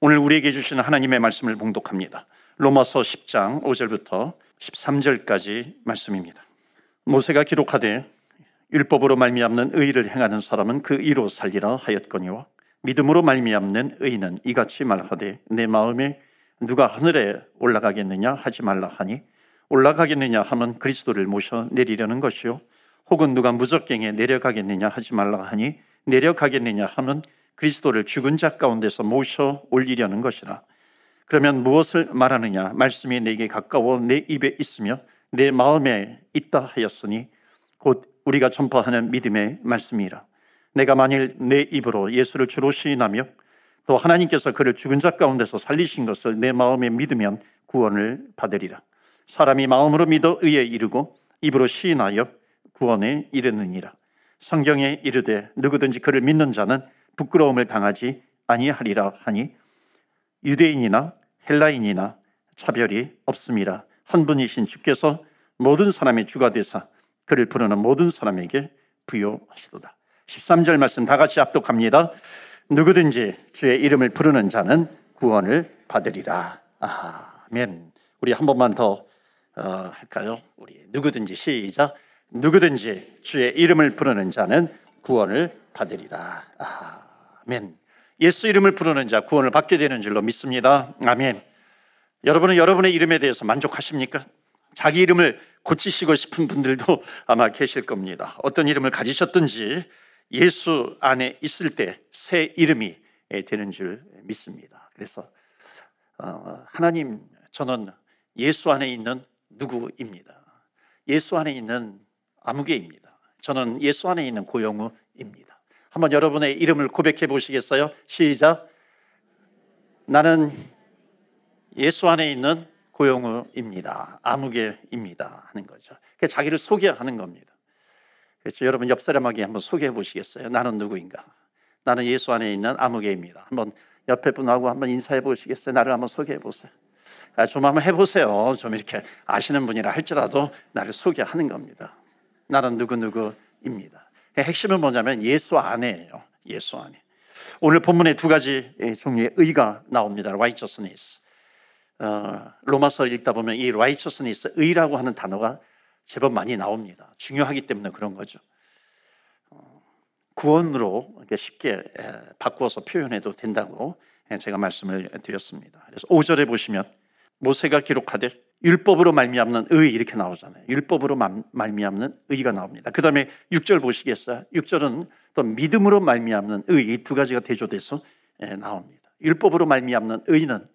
오늘 우리에게 주시는 하나님의 말씀을 봉독합니다. 로마서 10장 5절부터 13절까지 말씀입니다. 모세가 기록하되 율법으로 말미암는 의를 행하는 사람은 그 의로 살리라 하였거니와 믿음으로 말미암는 의는 이같이 말하되 내 마음에 누가 하늘에 올라가겠느냐 하지 말라 하니 올라가겠느냐 하면 그리스도를 모셔 내리려는 것이요 혹은 누가 무적갱에 내려가겠느냐 하지 말라 하니 내려가겠느냐 하면 그리스도를 죽은 자 가운데서 모셔 올리려는 것이라. 그러면 무엇을 말하느냐? 말씀이 내게 가까워 내 입에 있으며 내 마음에 있다 하였으니 곧 우리가 전파하는 믿음의 말씀이라. 내가 만일 내 입으로 예수를 주로 시인하며 또 하나님께서 그를 죽은 자 가운데서 살리신 것을 내 마음에 믿으면 구원을 받으리라. 사람이 마음으로 믿어 의에 이르고 입으로 시인하여 구원에 이르느니라. 성경에 이르되 누구든지 그를 믿는 자는 부끄러움을 당하지 아니하리라 하니 유대인이나 헬라인이나 차별이 없음이라. 한 분이신 주께서 모든 사람의 주가 되사 그를 부르는 모든 사람에게 부요하시도다. 13절 말씀 다 같이 합독합니다. 누구든지 주의 이름을 부르는 자는 구원을 받으리라. 아멘. 우리 한 번만 더 할까요? 우리 누구든지 시작. 누구든지 주의 이름을 부르는 자는 구원을 받으리라. 아멘. 예수 이름을 부르는 자 구원을 받게 되는 줄로 믿습니다. 아멘. 여러분은 여러분의 이름에 대해서 만족하십니까? 자기 이름을 고치시고 싶은 분들도 아마 계실 겁니다. 어떤 이름을 가지셨든지 예수 안에 있을 때 새 이름이 되는 줄 믿습니다. 그래서 하나님, 저는 예수 안에 있는 누구입니다. 예수 안에 있는 아무개입니다. 저는 예수 안에 있는 고영우입니다. 한번 여러분의 이름을 고백해 보시겠어요? 시작. 나는 예수 안에 있는 고영우입니다. 아무개입니다 하는 거죠. 그래서 자기를 소개하는 겁니다. 그렇죠. 여러분 옆 사람에게 한번 소개해 보시겠어요? 나는 누구인가? 나는 예수 안에 있는 아무개입니다. 한번 옆에 분하고 한번 인사해 보시겠어요? 나를 한번 소개해 보세요. 좀 한번 해보세요. 좀 이렇게 아시는 분이라 할지라도 나를 소개하는 겁니다. 나는 누구입니다. 핵심은 뭐냐면 예수 안에예요. 예수 안에. 오늘 본문에 두 가지 종류의 의가 나옵니다. righteousness. 로마서 읽다 보면 이 righteousness, 의라고 하는 단어가 제법 많이 나옵니다. 중요하기 때문에 그런 거죠. 구원으로 쉽게 바꾸어서 표현해도 된다고 제가 말씀을 드렸습니다. 그래서 5절에 보시면 모세가 기록하되 율법으로 말미암는 의 이렇게 나오잖아요. 율법으로 말미암는 의가 나옵니다. 그 다음에 6절 보시겠어요? 6절은 또 믿음으로 말미암는 의, 이 두 가지가 대조돼서 나옵니다. 율법으로 말미암는 의는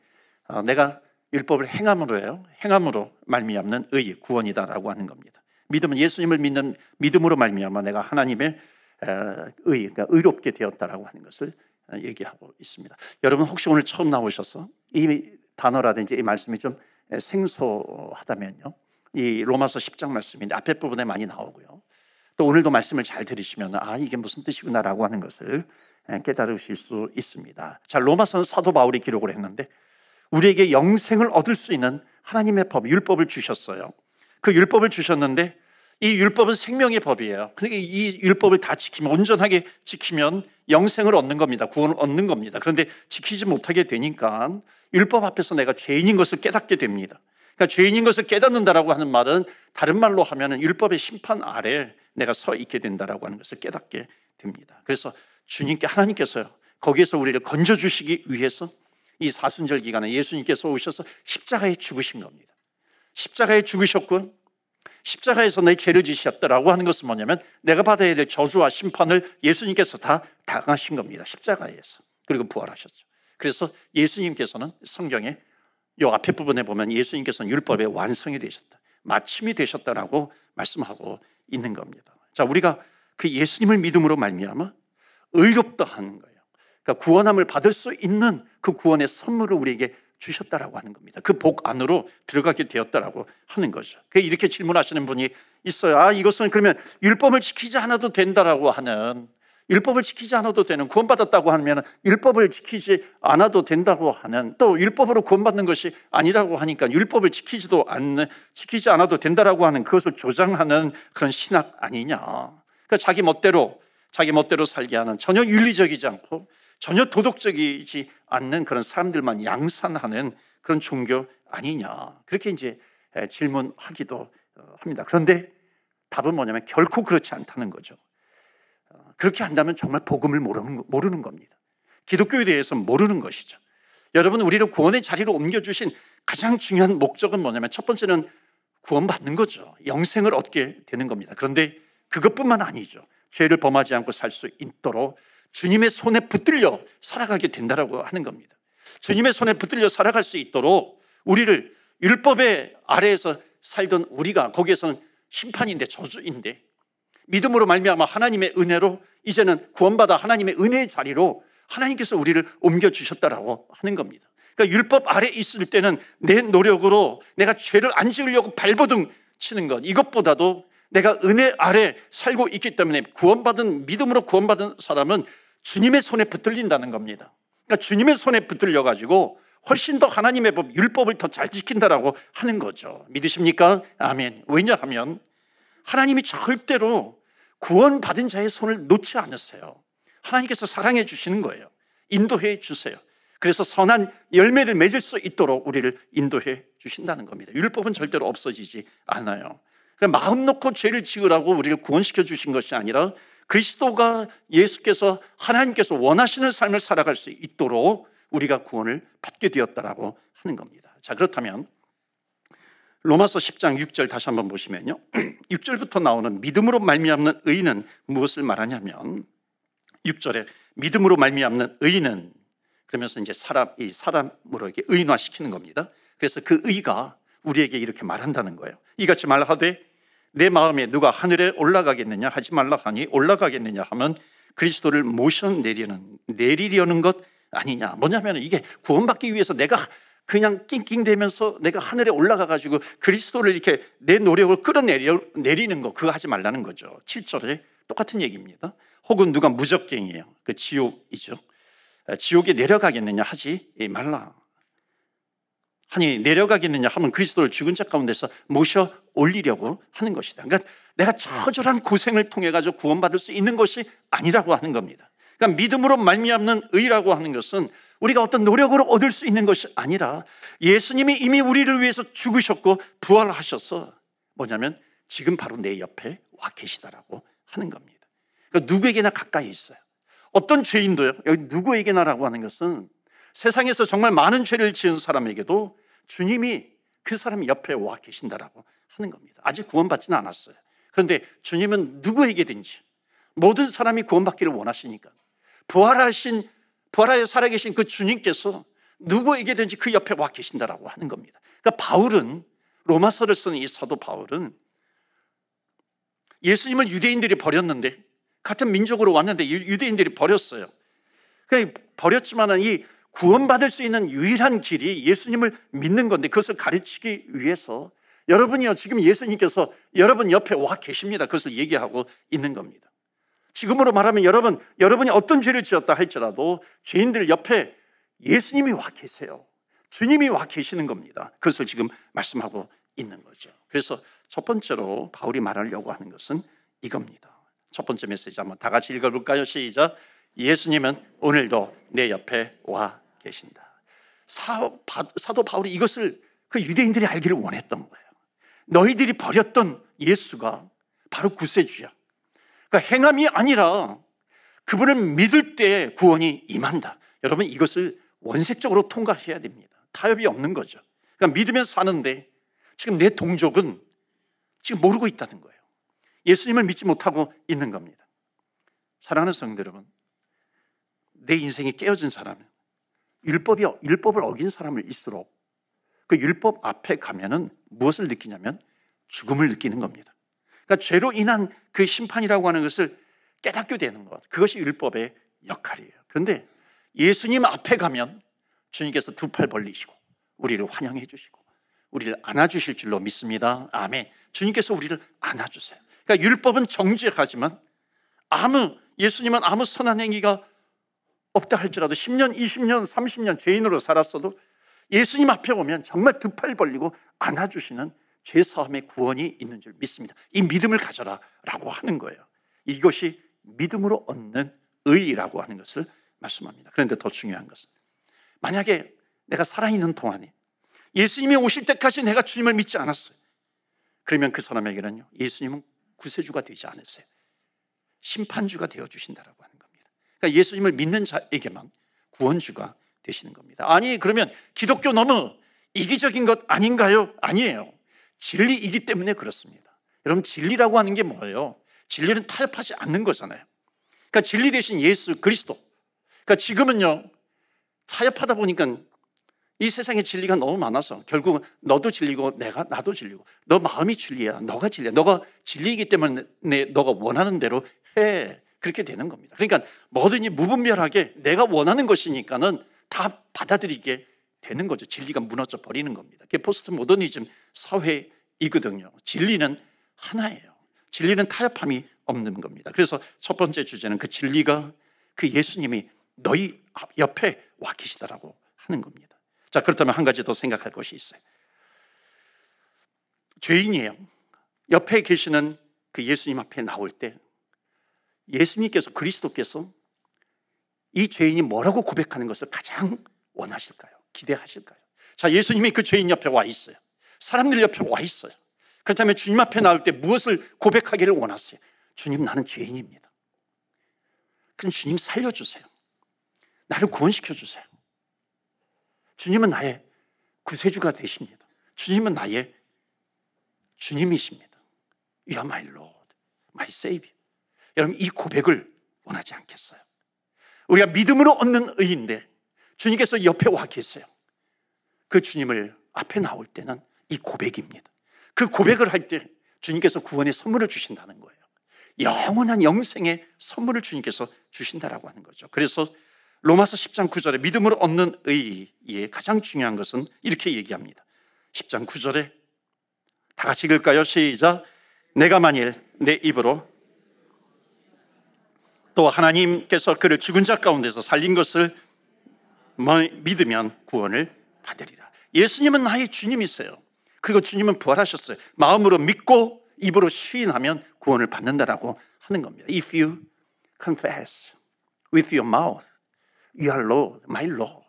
내가 율법을 행함으로요, 행함으로 말미암는 의, 구원이다라고 하는 겁니다. 믿음은 예수님을 믿는 믿음으로 말미암아 내가 하나님의 의, 그러니까 의롭게 되었다라고 하는 것을 얘기하고 있습니다. 여러분 혹시 오늘 처음 나오셔서 이 단어라든지 이 말씀이 좀 생소하다면요, 이 로마서 10장 말씀인데 앞에 부분에 많이 나오고요, 또 오늘도 말씀을 잘 들으시면 이게 무슨 뜻이구나라고 하는 것을 깨달으실 수 있습니다. 자, 로마서는 사도 바울이 기록을 했는데 우리에게 영생을 얻을 수 있는 하나님의 법, 율법을 주셨어요. 그 율법을 주셨는데 이 율법은 생명의 법이에요. 그러니까 이 율법을 다 지키면, 온전하게 지키면 영생을 얻는 겁니다. 구원을 얻는 겁니다. 그런데 지키지 못하게 되니까 율법 앞에서 내가 죄인인 것을 깨닫게 됩니다. 그러니까 죄인인 것을 깨닫는다라고 하는 말은 다른 말로 하면 율법의 심판 아래 내가 서 있게 된다라고 하는 것을 깨닫게 됩니다. 그래서 주님께, 하나님께서요, 거기에서 우리를 건져주시기 위해서 이 사순절 기간에 예수님께서 오셔서 십자가에 죽으신 겁니다. 십자가에 죽으셨고 십자가에서 내 죄를 지셨다라고 하는 것은 뭐냐면 내가 받아야 될 저주와 심판을 예수님께서 다 당하신 겁니다. 십자가에서. 그리고 부활하셨죠. 그래서 예수님께서는 성경에 요 앞에 부분에 보면 예수님께서는 율법의 완성이 되셨다, 마침이 되셨다라고 말씀하고 있는 겁니다. 자, 우리가 그 예수님을 믿음으로 말미암아 의롭다 하는 거예요. 그러니까 구원함을 받을 수 있는 그 구원의 선물을 우리에게 주셨다라고 하는 겁니다. 그 복 안으로 들어가게 되었다라고 하는 거죠. 이렇게 질문하시는 분이 있어요. 이것은 그러면 율법을 지키지 않아도 된다라고 하는, 율법을 지키지 않아도 되는, 구원받았다고 하면 율법을 지키지 않아도 된다고 하는, 또 율법으로 구원받는 것이 아니라고 하니까 율법을 지키지 않아도 된다라고 하는, 그것을 조장하는 그런 신학 아니냐. 그러니까 자기 멋대로 살게 하는, 전혀 윤리적이지 않고 전혀 도덕적이지 않는 그런 사람들만 양산하는 그런 종교 아니냐, 그렇게 이제 질문하기도 합니다. 그런데 답은 뭐냐면 결코 그렇지 않다는 거죠. 그렇게 한다면 정말 복음을 모르는 겁니다. 기독교에 대해서 모르는 것이죠. 여러분, 우리를 구원의 자리로 옮겨주신 가장 중요한 목적은 뭐냐면 첫 번째는 구원받는 거죠. 영생을 얻게 되는 겁니다. 그런데 그것뿐만 아니죠. 죄를 범하지 않고 살 수 있도록 주님의 손에 붙들려 살아가게 된다라고 하는 겁니다. 주님의 손에 붙들려 살아갈 수 있도록 우리를 율법의 아래에서 살던 우리가, 거기에서는 심판인데 저주인데, 믿음으로 말미암아 하나님의 은혜로 이제는 구원받아 하나님의 은혜의 자리로 하나님께서 우리를 옮겨주셨다라고 하는 겁니다. 그러니까 율법 아래 있을 때는 내 노력으로 내가 죄를 안 지으려고 발버둥 치는 것, 이것보다도 내가 은혜 아래 살고 있기 때문에 믿음으로 구원받은 사람은 주님의 손에 붙들린다는 겁니다. 그러니까 주님의 손에 붙들려가지고 훨씬 더 하나님의 법, 율법을 더 잘 지킨다라고 하는 거죠. 믿으십니까? 아멘. 왜냐하면 하나님이 절대로 구원받은 자의 손을 놓지 않으세요. 하나님께서 사랑해 주시는 거예요. 인도해 주세요. 그래서 선한 열매를 맺을 수 있도록 우리를 인도해 주신다는 겁니다. 율법은 절대로 없어지지 않아요. 그러니까 마음 놓고 죄를 지으라고 우리를 구원시켜 주신 것이 아니라 그리스도가, 예수께서, 하나님께서 원하시는 삶을 살아갈 수 있도록 우리가 구원을 받게 되었다라고 하는 겁니다. 자, 그렇다면 로마서 10장 6절 다시 한번 보시면요, 6절부터 나오는 믿음으로 말미암는 의는 무엇을 말하냐면 6절에 믿음으로 말미암는 의는, 그러면서 이제 사람으로 이렇게 의인화시키는 겁니다. 그래서 그 의가 우리에게 이렇게 말한다는 거예요. 이같이 말하되 내 마음에 누가 하늘에 올라가겠느냐 하지 말라 하니 올라가겠느냐 하면 그리스도를 내리려는 것 아니냐. 뭐냐면 이게 구원받기 위해서 내가 그냥 낑낑대면서 내가 하늘에 올라가가지고 그리스도를 이렇게 내 노력을 끌어내리는 거, 그거 하지 말라는 거죠. 7절에 똑같은 얘기입니다. 혹은 누가 무적갱이에요. 그 지옥이죠. 지옥에 내려가겠느냐 하지 말라 하니 내려가겠느냐 하면 그리스도를 죽은 자 가운데서 모셔 올리려고 하는 것이다. 그러니까 내가 처절한 고생을 통해 가지고 구원받을 수 있는 것이 아니라고 하는 겁니다. 그러니까 믿음으로 말미암는 의라고 하는 것은 우리가 어떤 노력으로 얻을 수 있는 것이 아니라 예수님이 이미 우리를 위해서 죽으셨고 부활하셔서 뭐냐면 지금 바로 내 옆에 와 계시다라고 하는 겁니다. 그러니까 누구에게나 가까이 있어요. 어떤 죄인도요, 여기 누구에게나라고 하는 것은 세상에서 정말 많은 죄를 지은 사람에게도 주님이 그 사람 옆에 와 계신다라고 하는 겁니다. 아직 구원받지는 않았어요. 그런데 주님은 누구에게든지 모든 사람이 구원받기를 원하시니까 부활하여 살아계신 그 주님께서 누구에게든지 그 옆에 와 계신다라고 하는 겁니다. 그러니까 바울은, 로마서를 쓰는 이 사도 바울은 예수님을 유대인들이 버렸는데, 같은 민족으로 왔는데 유대인들이 버렸어요. 그러니까 버렸지만은 이 구원받을 수 있는 유일한 길이 예수님을 믿는 건데, 그것을 가르치기 위해서 여러분이요, 지금 예수님께서 여러분 옆에 와 계십니다. 그것을 얘기하고 있는 겁니다. 지금으로 말하면 여러분이 어떤 죄를 지었다 할지라도 죄인들 옆에 예수님이 와 계세요. 주님이 와 계시는 겁니다. 그것을 지금 말씀하고 있는 거죠. 그래서 첫 번째로 바울이 말하려고 하는 것은 이겁니다. 첫 번째 메시지 한번 다 같이 읽어볼까요? 시작. 예수님은 오늘도 내 옆에 와 계신다. 사도 바울이 이것을 그 유대인들이 알기를 원했던 거예요. 너희들이 버렸던 예수가 바로 구세주야. 그러니까 행함이 아니라 그분을 믿을 때 구원이 임한다. 여러분, 이것을 원색적으로 통과해야 됩니다. 타협이 없는 거죠. 그러니까 믿으면서 사는데 지금 내 동족은 지금 모르고 있다는 거예요. 예수님을 믿지 못하고 있는 겁니다. 사랑하는 성도 여러분, 내 인생이 깨어진 사람은 율법을 어긴 사람일수록 그 율법 앞에 가면은 무엇을 느끼냐면 죽음을 느끼는 겁니다. 그러니까 죄로 인한 그 심판이라고 하는 것을 깨닫게 되는 것, 그것이 율법의 역할이에요. 그런데 예수님 앞에 가면 주님께서 두 팔 벌리시고 우리를 환영해 주시고 우리를 안아주실 줄로 믿습니다. 아멘. 주님께서 우리를 안아주세요. 그러니까 율법은 정죄하지만 예수님은 아무 선한 행위가 없다 할지라도 10년, 20년, 30년 죄인으로 살았어도 예수님 앞에 오면 정말 두 팔 벌리고 안아주시는 죄사함의 구원이 있는 줄 믿습니다. 이 믿음을 가져라 라고 하는 거예요. 이것이 믿음으로 얻는 의라고 하는 것을 말씀합니다. 그런데 더 중요한 것은 만약에 내가 살아있는 동안에 예수님이 오실 때까지 내가 주님을 믿지 않았어요. 그러면 그 사람에게는요, 예수님은 구세주가 되지 않으세요. 심판주가 되어주신다라고 하는 겁니다. 그러니까 예수님을 믿는 자에게만 구원주가 되시는 겁니다. 아니, 그러면 기독교 너무 이기적인 것 아닌가요? 아니에요. 진리이기 때문에 그렇습니다. 여러분, 진리라고 하는 게 뭐예요? 진리는 타협하지 않는 거잖아요. 그러니까 진리 대신 예수 그리스도. 그러니까 지금은요, 타협하다 보니까 이 세상에 진리가 너무 많아서 결국은 너도 진리고 나도 진리고, 너 마음이 진리야, 너가 진리야, 너가 진리이기 때문에 너가 원하는 대로 해, 그렇게 되는 겁니다. 그러니까 뭐든지 무분별하게 내가 원하는 것이니까는 다 받아들이게 되는 거죠. 진리가 무너져 버리는 겁니다. 그게 포스트 모더니즘 사회이거든요. 진리는 하나예요. 진리는 타협함이 없는 겁니다. 그래서 첫 번째 주제는 그 진리가, 그 예수님이 너희 옆에 와 계시다라고 하는 겁니다. 자, 그렇다면 한 가지 더 생각할 것이 있어요. 죄인이에요. 옆에 계시는 그 예수님 앞에 나올 때 예수님께서, 그리스도께서 이 죄인이 뭐라고 고백하는 것을 가장 원하실까요? 기대하실까요? 자, 예수님이 그 죄인 옆에 와 있어요. 사람들 옆에 와 있어요. 그렇다면 주님 앞에 나올 때 무엇을 고백하기를 원하세요? 주님, 나는 죄인입니다. 그럼 주님 살려주세요. 나를 구원시켜 주세요. 주님은 나의 구세주가 되십니다. 주님은 나의 주님이십니다. You are my Lord, my Savior. 여러분, 이 고백을 원하지 않겠어요? 우리가 믿음으로 얻는 의인데 주님께서 옆에 와 계세요. 그 주님을 앞에 나올 때는 이 고백입니다. 그 고백을 할 때 주님께서 구원의 선물을 주신다는 거예요. 영원한 영생의 선물을 주님께서 주신다라고 하는 거죠. 그래서 로마서 10장 9절에 믿음으로 얻는 의의 가장 중요한 것은 이렇게 얘기합니다. 10장 9절에 다 같이 읽을까요? 시작. 내가 만일 내 입으로 또 하나님께서 그를 죽은 자 가운데서 살린 것을 믿으면 구원을 받으리라. 예수님은 나의 주님이세요. 그리고 주님은 부활하셨어요. 마음으로 믿고 입으로 시인하면 구원을 받는다라고 하는 겁니다. If you confess with your mouth, You are Lord, my Lord,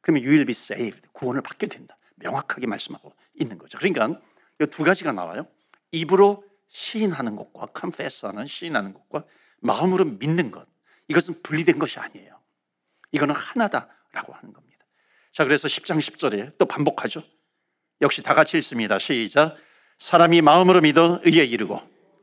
그러면 you will be saved. 구원을 받게 된다. 명확하게 말씀하고 있는 거죠. 그러니까 이 두 가지가 나와요. 입으로 시인하는 것과 confess하는, 시인하는 것과 마음으로 믿는 것, 이것은 분리된 것이 아니에요. 이거는 하나다라고 하는 겁니다. 자, 그래서 10장 10절에 또 반복하죠. 역시 다 같이 읽습니다. 시작. 사람이 마음으로 믿어 의에 이르고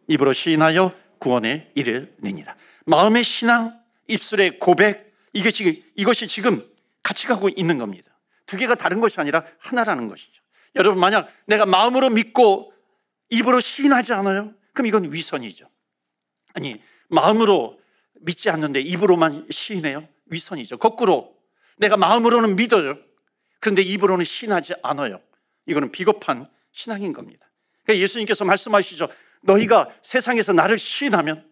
입으로 시인하여 구원에 이르느니라. 마음의 신앙, 입술의 고백, 이것이 지금 같이 가고 있는 겁니다. 두 개가 다른 것이 아니라 하나라는 것이죠. 여러분, 만약 내가 마음으로 믿고 입으로 시인하지 않아요? 그럼 이건 위선이죠. 아니, 마음으로 믿지 않는데 입으로만 시인해요? 위선이죠. 거꾸로 내가 마음으로는 믿어요. 그런데 입으로는 시인하지 않아요. 이거는 비겁한 신앙인 겁니다. 그러니까 예수님께서 말씀하시죠. 너희가 세상에서 나를 시인하면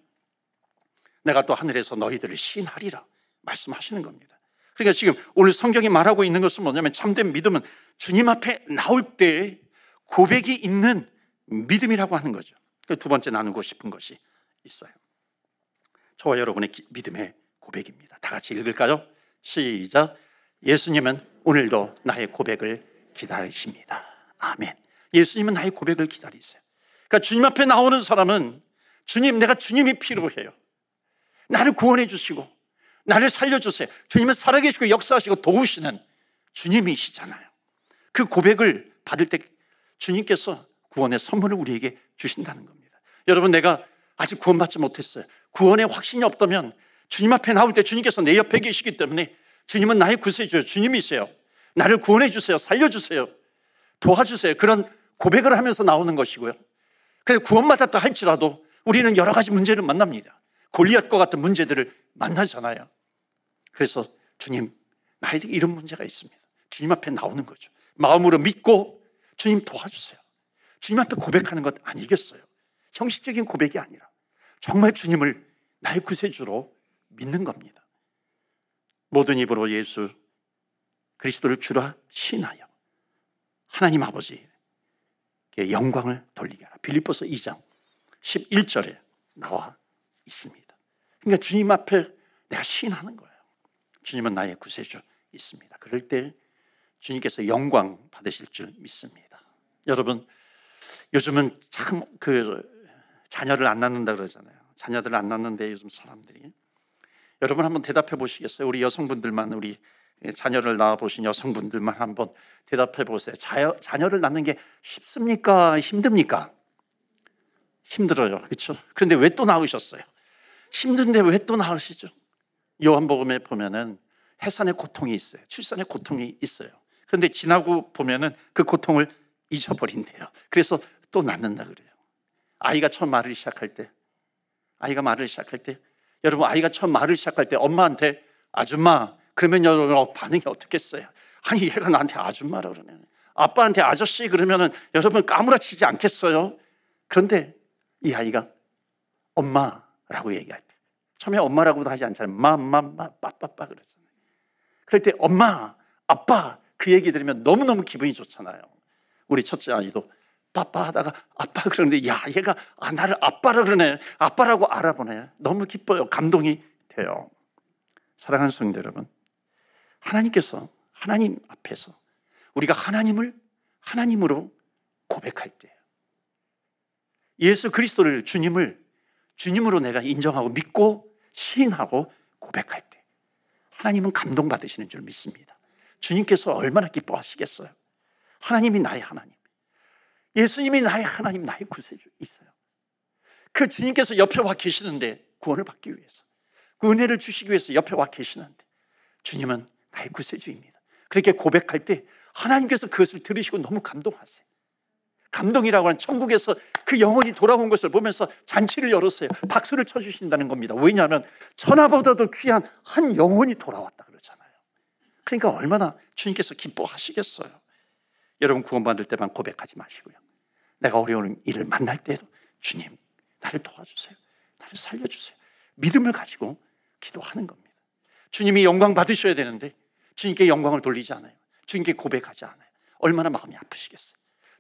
내가 또 하늘에서 너희들을 시인하리라 말씀하시는 겁니다. 그러니까 지금 오늘 성경이 말하고 있는 것은 뭐냐면, 참된 믿음은 주님 앞에 나올 때 고백이 있는 믿음이라고 하는 거죠. 두 번째 나누고 싶은 것이 있어요. 저와 여러분의 믿음의 고백입니다. 다 같이 읽을까요? 시작. 예수님은 오늘도 나의 고백을 기다리십니다. 아멘. 예수님은 나의 고백을 기다리세요. 그러니까 주님 앞에 나오는 사람은 주님, 내가 주님이 필요해요. 나를 구원해 주시고 나를 살려주세요. 주님은 살아계시고 역사하시고 도우시는 주님이시잖아요. 그 고백을 받을 때 주님께서 구원의 선물을 우리에게 주신다는 겁니다. 여러분, 내가 아직 구원받지 못했어요. 구원의 확신이 없다면 주님 앞에 나올 때 주님께서 내 옆에 계시기 때문에 주님은 나의 구세주예요. 주님이세요. 나를 구원해 주세요. 살려주세요. 도와주세요. 그런 고백을 하면서 나오는 것이고요. 그래서 구원받았다 할지라도 우리는 여러 가지 문제를 만납니다. 골리앗과 같은 문제들을 만나잖아요. 그래서 주님, 나에게 이런 문제가 있습니다. 주님 앞에 나오는 거죠. 마음으로 믿고 주님 도와주세요. 주님 앞에 고백하는 것 아니겠어요? 형식적인 고백이 아니라 정말 주님을 나의 구세주로 믿는 겁니다. 모든 입으로 예수 그리스도를 주라 시인하여 하나님 아버지께 영광을 돌리게 하라. 빌립보서 2장 11절에 나와 있습니다. 그러니까 주님 앞에 내가 시인하는 거예요. 주님은 나의 구세주 있습니다. 그럴 때 주님께서 영광 받으실 줄 믿습니다. 여러분, 요즘은 참 자녀를 안 낳는다 그러잖아요. 자녀들을 안 낳는데 요즘 사람들이. 여러분 한번 대답해 보시겠어요? 우리 여성분들만, 우리 자녀를 낳아보신 여성분들만 한번 대답해 보세요. 자녀를 낳는 게 쉽습니까? 힘듭니까? 힘들어요. 그렇죠? 그런데 왜 또 낳으셨어요? 힘든데 왜 또 낳으시죠? 요한복음에 보면은 해산의 고통이 있어요. 출산의 고통이 있어요. 그런데 지나고 보면은 그 고통을 잊어버린대요. 그래서 또 낳는다 그래요. 아이가 처음 말을 시작할 때, 여러분, 아이가 처음 말을 시작할 때 엄마한테 아줌마, 그러면 여러분 반응이 어떻겠어요? 아니, 얘가 나한테 아줌마라 그러네. 아빠한테 아저씨 그러면은 여러분 까무라치지 않겠어요? 그런데 이 아이가 엄마라고 얘기할 때, 처음에 엄마라고도 하지 않잖아요. 빠빠빠 그러잖아요. 그럴 때 엄마, 아빠 그 얘기 들으면 너무너무 기분이 좋잖아요. 우리 첫째 아이도 빠빠 하다가 아빠 그러는데, 야, 얘가 나를 아빠라 그러네, 아빠라고 알아보네. 너무 기뻐요. 감동이 돼요. 사랑하는 성도 여러분, 하나님께서, 하나님 앞에서 우리가 하나님을 하나님으로 고백할 때, 예수 그리스도를 주님으로 내가 인정하고 믿고 시인하고 고백할 때 하나님은 감동받으시는 줄 믿습니다. 주님께서 얼마나 기뻐하시겠어요? 하나님이 나의 하나님, 예수님이 나의 하나님, 나의 구세주 있어요. 그 주님께서 옆에 와 계시는데, 구원을 받기 위해서, 그 은혜를 주시기 위해서 옆에 와 계시는데 주님은 나의 구세주입니다. 그렇게 고백할 때 하나님께서 그것을 들으시고 너무 감동하세요. 감동이라고 하는 천국에서 그 영혼이 돌아온 것을 보면서 잔치를 열었어요. 박수를 쳐주신다는 겁니다. 왜냐하면 천하보다도 귀한 한 영혼이 돌아왔다 그러잖아요. 그러니까 얼마나 주님께서 기뻐하시겠어요. 여러분, 구원받을 때만 고백하지 마시고요, 내가 어려운 일을 만날 때도 주님, 나를 도와주세요, 나를 살려주세요, 믿음을 가지고 기도하는 겁니다. 주님이 영광 받으셔야 되는데 주님께 영광을 돌리지 않아요. 주님께 고백하지 않아요. 얼마나 마음이 아프시겠어요.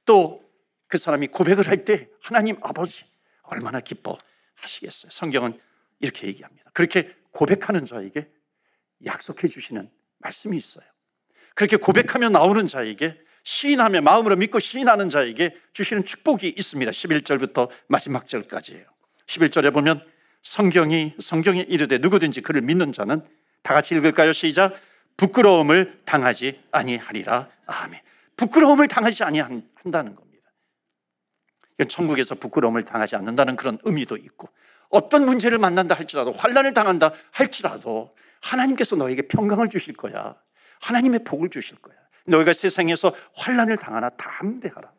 또 그 사람이 고백을 할 때 하나님 아버지 얼마나 기뻐하시겠어요. 성경은 이렇게 얘기합니다. 그렇게 고백하는 자에게 약속해 주시는 말씀이 있어요. 그렇게 고백하며 나오는 자에게, 시인하며 마음으로 믿고 시인하는 자에게 주시는 축복이 있습니다. 11절부터 마지막 절까지예요. 11절에 보면 성경이 이르되 누구든지 그를 믿는 자는, 다 같이 읽을까요? 시작. 부끄러움을 당하지 아니하리라. 아멘. 부끄러움을 당하지 아니한다는 겁니다. 천국에서 부끄러움을 당하지 않는다는 그런 의미도 있고, 어떤 문제를 만난다 할지라도, 환난을 당한다 할지라도 하나님께서 너에게 평강을 주실 거야. 하나님의 복을 주실 거야. 너희가 세상에서 환난을 당하나 담대하라.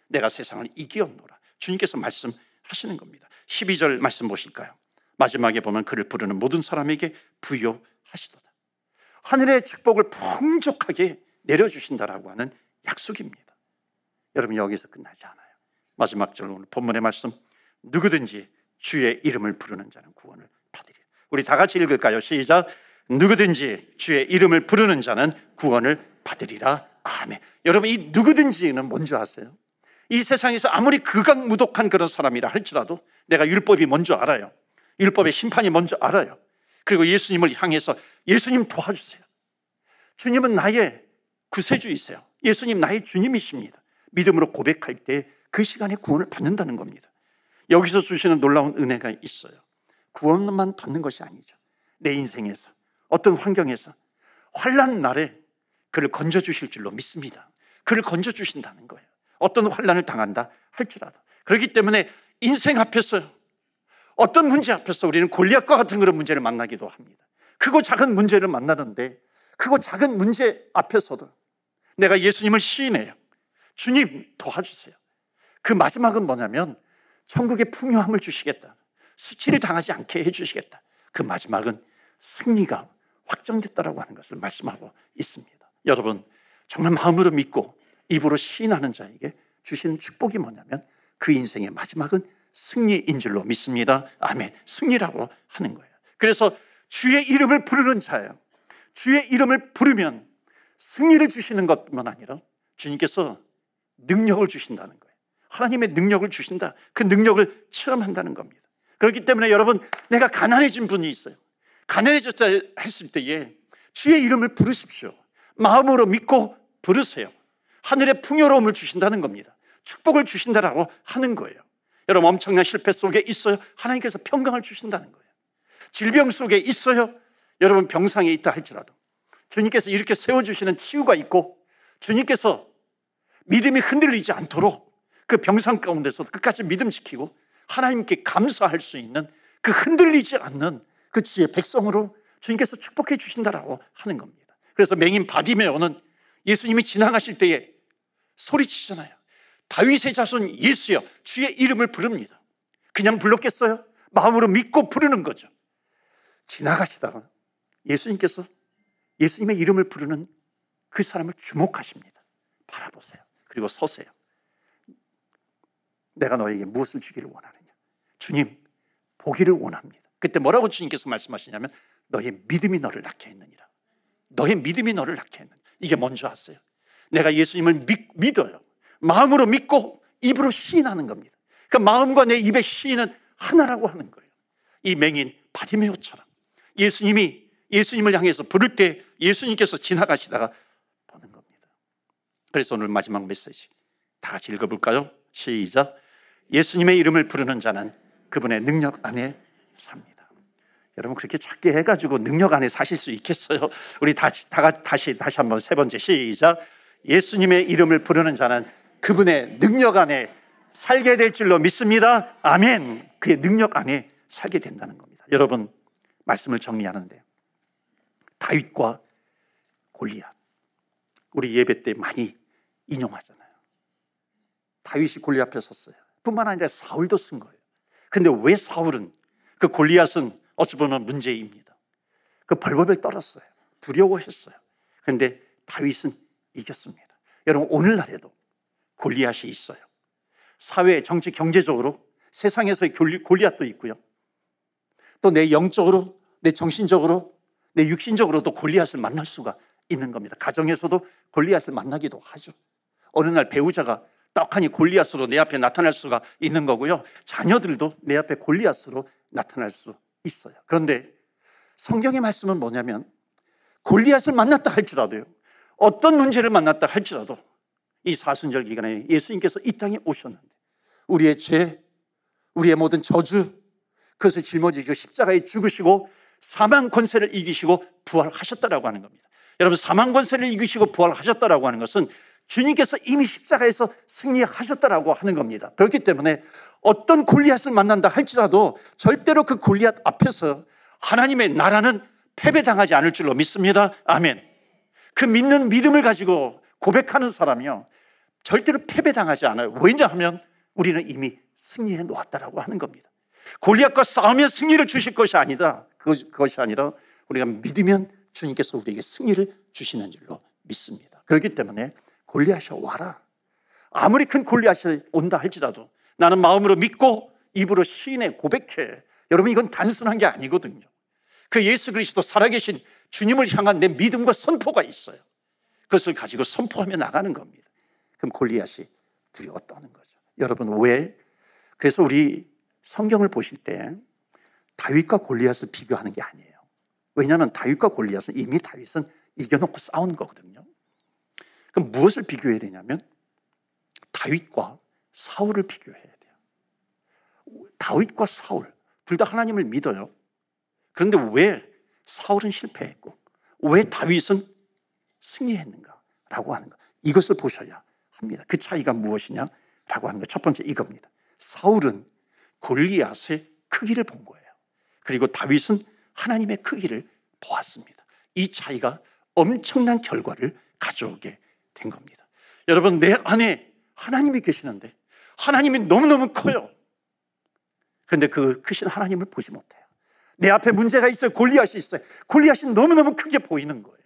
내가 세상을 이기었노라. 주님께서 말씀하시는 겁니다. 12절 말씀 보실까요? 마지막에 보면 그를 부르는 모든 사람에게 부요하시도다. 하늘의 축복을 풍족하게 내려주신다라고 하는 약속입니다. 여러분, 여기서 끝나지 않아요. 마지막 절, 오늘 본문의 말씀, 누구든지 주의 이름을 부르는 자는 구원을 받으리라. 우리 다 같이 읽을까요? 시작. 누구든지 주의 이름을 부르는 자는 구원을 받으리라. 아멘. 여러분, 이 누구든지는 뭔지 아세요? 이 세상에서 아무리 극악무독한 그런 사람이라 할지라도 내가 율법이 먼저 알아요. 율법의 심판이 먼저 알아요. 그리고 예수님을 향해서 예수님 도와주세요. 주님은 나의 구세주이세요. 예수님 나의 주님이십니다. 믿음으로 고백할 때 그 시간에 구원을 받는다는 겁니다. 여기서 주시는 놀라운 은혜가 있어요. 구원만 받는 것이 아니죠. 내 인생에서 어떤 환경에서 환난 날에 그를 건져주실 줄로 믿습니다. 그를 건져주신다는 거예요. 어떤 환난을 당한다 할지라도. 그렇기 때문에 인생 앞에서, 어떤 문제 앞에서 우리는 골리앗과 같은 그런 문제를 만나기도 합니다. 크고 작은 문제를 만나는데, 크고 작은 문제 앞에서도 내가 예수님을 시인해요. 주님 도와주세요. 그 마지막은 뭐냐면 천국의 풍요함을 주시겠다, 수치를 당하지 않게 해주시겠다. 그 마지막은 승리가 확정됐다라고 하는 것을 말씀하고 있습니다. 여러분, 정말 마음으로 믿고 입으로 시인하는 자에게 주시는 축복이 뭐냐면 그 인생의 마지막은 승리인 줄로 믿습니다. 아멘. 승리라고 하는 거예요. 그래서 주의 이름을 부르는 자예요. 주의 이름을 부르면 승리를 주시는 것뿐만 아니라 주님께서 능력을 주신다는 거예요. 하나님의 능력을 주신다. 그 능력을 체험한다는 겁니다. 그렇기 때문에 여러분, 내가 가난해진 분이 있어요. 가난해졌다 했을 때에 주의 이름을 부르십시오. 마음으로 믿고 부르세요. 하늘의 풍요로움을 주신다는 겁니다. 축복을 주신다라고 하는 거예요. 여러분, 엄청난 실패 속에 있어요. 하나님께서 평강을 주신다는 거예요. 질병 속에 있어요. 여러분, 병상에 있다 할지라도 주님께서 이렇게 세워주시는 치유가 있고, 주님께서 믿음이 흔들리지 않도록 그 병상 가운데서도 끝까지 믿음 지키고 하나님께 감사할 수 있는 그 흔들리지 않는 그 주의 백성으로 주님께서 축복해 주신다라고 하는 겁니다. 그래서 맹인 바디메오는 예수님이 지나가실 때에 소리치잖아요. 다윗의 자손 예수여, 주의 이름을 부릅니다. 그냥 불렀겠어요? 마음으로 믿고 부르는 거죠. 지나가시다가 예수님께서 예수님의 이름을 부르는 그 사람을 주목하십니다. 바라보세요. 그리고 서세요. 내가 너에게 무엇을 주기를 원하느냐? 주님, 보기를 원합니다. 그때 뭐라고 주님께서 말씀하시냐면, 너의 믿음이 너를 낫게 했느니라. 너의 믿음이 너를 낫게 했느니라. 이게 뭔지 아세요? 내가 예수님을 믿어요. 마음으로 믿고 입으로 시인하는 겁니다. 그 마음과 내 입의 시인은 하나라고 하는 거예요. 이 맹인 바디메오처럼 예수님을 향해서 부를 때 예수님께서 지나가시다가 보는 겁니다. 그래서 오늘 마지막 메시지 다 같이 읽어볼까요? 시작. 예수님의 이름을 부르는 자는 그분의 능력 안에 삽니다. 여러분, 그렇게 작게 해가지고 능력 안에 사실 수 있겠어요? 우리 다시 한번 세 번째 시작. 예수님의 이름을 부르는 자는 그분의 능력 안에 살게 될 줄로 믿습니다. 아멘. 그의 능력 안에 살게 된다는 겁니다. 여러분, 말씀을 정리하는데 다윗과 골리앗, 우리 예배 때 많이 인용하잖아요. 다윗이 골리앗 앞에 섰어요. 뿐만 아니라 사울도 쓴 거예요. 근데 왜 사울은, 그 골리앗은 어찌 보면 문제입니다. 그 벌벌벌 떨었어요. 두려워했어요. 그런데 다윗은 이겼습니다. 여러분, 오늘날에도 골리앗이 있어요. 사회, 정치, 경제적으로 세상에서의 골리앗도 있고요. 또 내 영적으로, 내 정신적으로, 내 육신적으로도 골리앗을 만날 수가 있는 겁니다. 가정에서도 골리앗을 만나기도 하죠. 어느 날 배우자가 떡하니 골리앗으로 내 앞에 나타날 수가 있는 거고요. 자녀들도 내 앞에 골리앗으로 나타날 수 있어요. 그런데 성경의 말씀은 뭐냐면, 골리앗을 만났다 할지라도요, 어떤 문제를 만났다 할지라도 이 사순절 기간에 예수님께서 이 땅에 오셨는데 우리의 죄, 우리의 모든 저주, 그것을 짊어지시고 십자가에 죽으시고 사망 권세를 이기시고 부활하셨다라고 하는 겁니다. 여러분, 사망 권세를 이기시고 부활하셨다라고 하는 것은 주님께서 이미 십자가에서 승리하셨다라고 하는 겁니다. 그렇기 때문에 어떤 골리앗을 만난다 할지라도 절대로 그 골리앗 앞에서 하나님의 나라는 패배당하지 않을 줄로 믿습니다. 아멘. 그 믿는 믿음을 가지고 고백하는 사람이요, 절대로 패배당하지 않아요. 왜냐하면 우리는 이미 승리해 놓았다라고 하는 겁니다. 골리앗과 싸우면 승리를 주실 것이 아니다. 그것이 아니라 우리가 믿으면 주님께서 우리에게 승리를 주시는 줄로 믿습니다. 그렇기 때문에 골리앗이 와라. 아무리 큰 골리앗이 온다 할지라도 나는 마음으로 믿고 입으로 시인해 고백해. 여러분, 이건 단순한 게 아니거든요. 그 예수 그리스도 살아계신 주님을 향한 내 믿음과 선포가 있어요. 그것을 가지고 선포하며 나가는 겁니다. 그럼 골리앗이 두려워 떠는 거죠. 여러분, 왜? 그래서 우리 성경을 보실 때 다윗과 골리앗을 비교하는 게 아니에요. 왜냐하면 다윗과 골리앗은 이미 다윗은 이겨놓고 싸우는 거거든요. 그럼 무엇을 비교해야 되냐면 다윗과 사울을 비교해야 돼요. 다윗과 사울 둘 다 하나님을 믿어요. 그런데 왜 사울은 실패했고 왜 다윗은 승리했는가라고 하는 거, 이것을 보셔야 합니다. 그 차이가 무엇이냐라고 하는 거, 첫 번째 이겁니다. 사울은 골리앗의 크기를 본 거예요. 그리고 다윗은 하나님의 크기를 보았습니다. 이 차이가 엄청난 결과를 가져오게 된 겁니다. 여러분, 내 안에 하나님이 계시는데 하나님이 너무너무 커요. 그런데 그 크신 하나님을 보지 못해요. 내 앞에 문제가 있어요. 골리앗이 있어요. 골리앗이 너무너무 크게 보이는 거예요.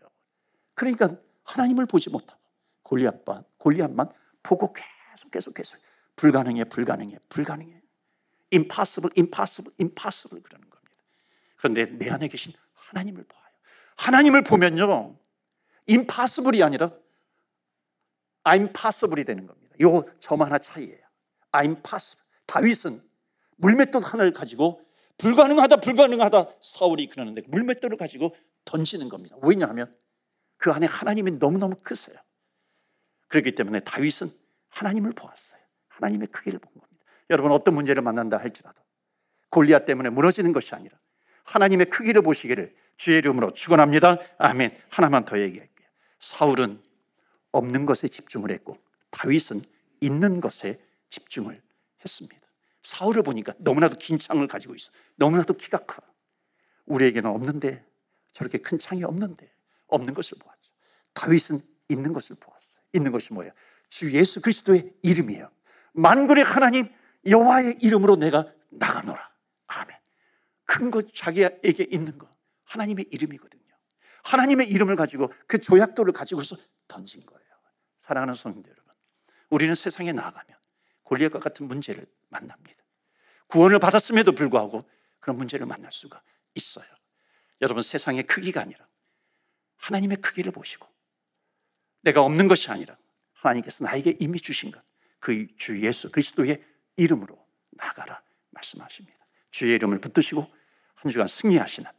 그러니까 하나님을 보지 못하고 골리앗만 보고 계속 불가능해 impossible 그러는 겁니다. 그런데 내 안에 계신 하나님을 봐요. 하나님을 보면요, impossible이 아니라 I'm possible이 되는 겁니다. 요 점 하나 차이예요. I'm possible. 다윗은 물맷돌 하나를 가지고 불가능하다 사울이 그러는데 물맷돌을 가지고 던지는 겁니다. 왜냐하면 그 안에 하나님이 너무너무 크세요. 그렇기 때문에 다윗은 하나님을 보았어요. 하나님의 크기를 본 겁니다. 여러분, 어떤 문제를 만난다 할지라도 골리앗 때문에 무너지는 것이 아니라 하나님의 크기를 보시기를 주의 이름으로 축원합니다. 아멘. 하나만 더 얘기할게요. 사울은 없는 것에 집중을 했고 다윗은 있는 것에 집중을 했습니다. 사울을 보니까 너무나도 긴 창을 가지고 있어. 너무나도 키가 커. 우리에게는 없는데, 저렇게 큰 창이 없는데 없는 것을 보았죠. 다윗은 있는 것을 보았어요. 있는 것이 뭐예요? 주 예수 그리스도의 이름이에요. 만군의 하나님 여호와의 이름으로 내가 나가노라. 아멘. 큰 것, 자기에게 있는 것, 하나님의 이름이거든요. 하나님의 이름을 가지고 그 조약돌을 가지고서 던진 거예요. 사랑하는 성도 여러분, 우리는 세상에 나아가면 골리앗과 같은 문제를 만납니다. 구원을 받았음에도 불구하고 그런 문제를 만날 수가 있어요. 여러분, 세상의 크기가 아니라 하나님의 크기를 보시고 내가 없는 것이 아니라 하나님께서 나에게 이미 주신 것, 그 주 예수 그리스도의 이름으로 나가라 말씀하십니다. 주의 이름을 붙드시고 한 주간 승리하시는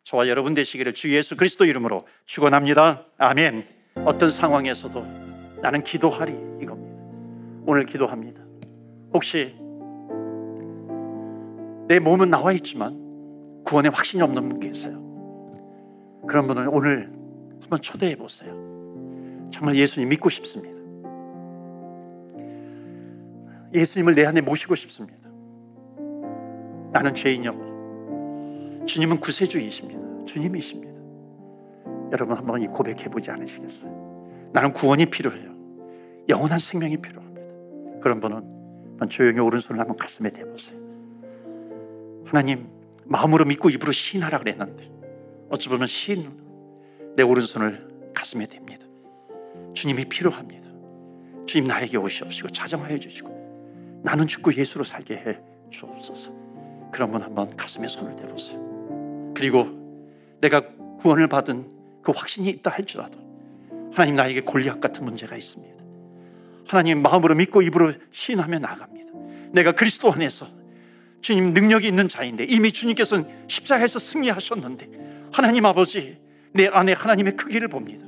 저와 여러분 되시기를 주 예수 그리스도 이름으로 축원합니다. 아멘. 어떤 상황에서도 나는 기도하리, 이겁니다. 오늘 기도합니다. 혹시 내 몸은 나와 있지만 구원에 확신이 없는 분 계세요. 그런 분은 오늘 한번 초대해 보세요. 정말 예수님 믿고 싶습니다. 예수님을 내 안에 모시고 싶습니다. 나는 죄인이요, 주님은 구세주이십니다. 주님이십니다. 여러분, 한번 이 고백해 보지 않으시겠어요? 나는 구원이 필요해요. 영원한 생명이 필요합니다. 그런 분은 한번 조용히 오른손을 한번 가슴에 대보세요. 하나님, 마음으로 믿고 입으로 시인하라 그랬는데 어찌 보면 시인, 내 오른손을 가슴에 댑니다. 주님이 필요합니다. 주님, 나에게 오시옵시고 자정하여 주시고 나는 죽고 예수로 살게 해 주옵소서. 그런 분 한번 가슴에 손을 대보세요. 그리고 내가 구원을 받은 그 확신이 있다 할지라도 하나님, 나에게 골리앗 같은 문제가 있습니다. 하나님, 마음으로 믿고 입으로 시인하며 나아갑니다. 내가 그리스도 안에서 주님 능력이 있는 자인데 이미 주님께서는 십자가에서 승리하셨는데 하나님 아버지, 내 안에 하나님의 크기를 봅니다.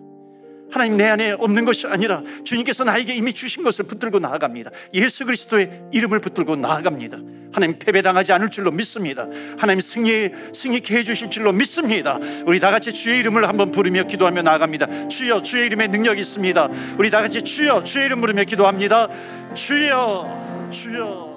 하나님, 내 안에 없는 것이 아니라 주님께서 나에게 이미 주신 것을 붙들고 나아갑니다. 예수 그리스도의 이름을 붙들고 나아갑니다. 하나님, 패배당하지 않을 줄로 믿습니다. 하나님, 승리케 해주실 줄로 믿습니다. 우리 다 같이 주의 이름을 한번 부르며 기도하며 나아갑니다. 주여, 주의 이름에 능력이 있습니다. 우리 다 같이 주여, 주의 이름 부르며 기도합니다. 주여, 주여.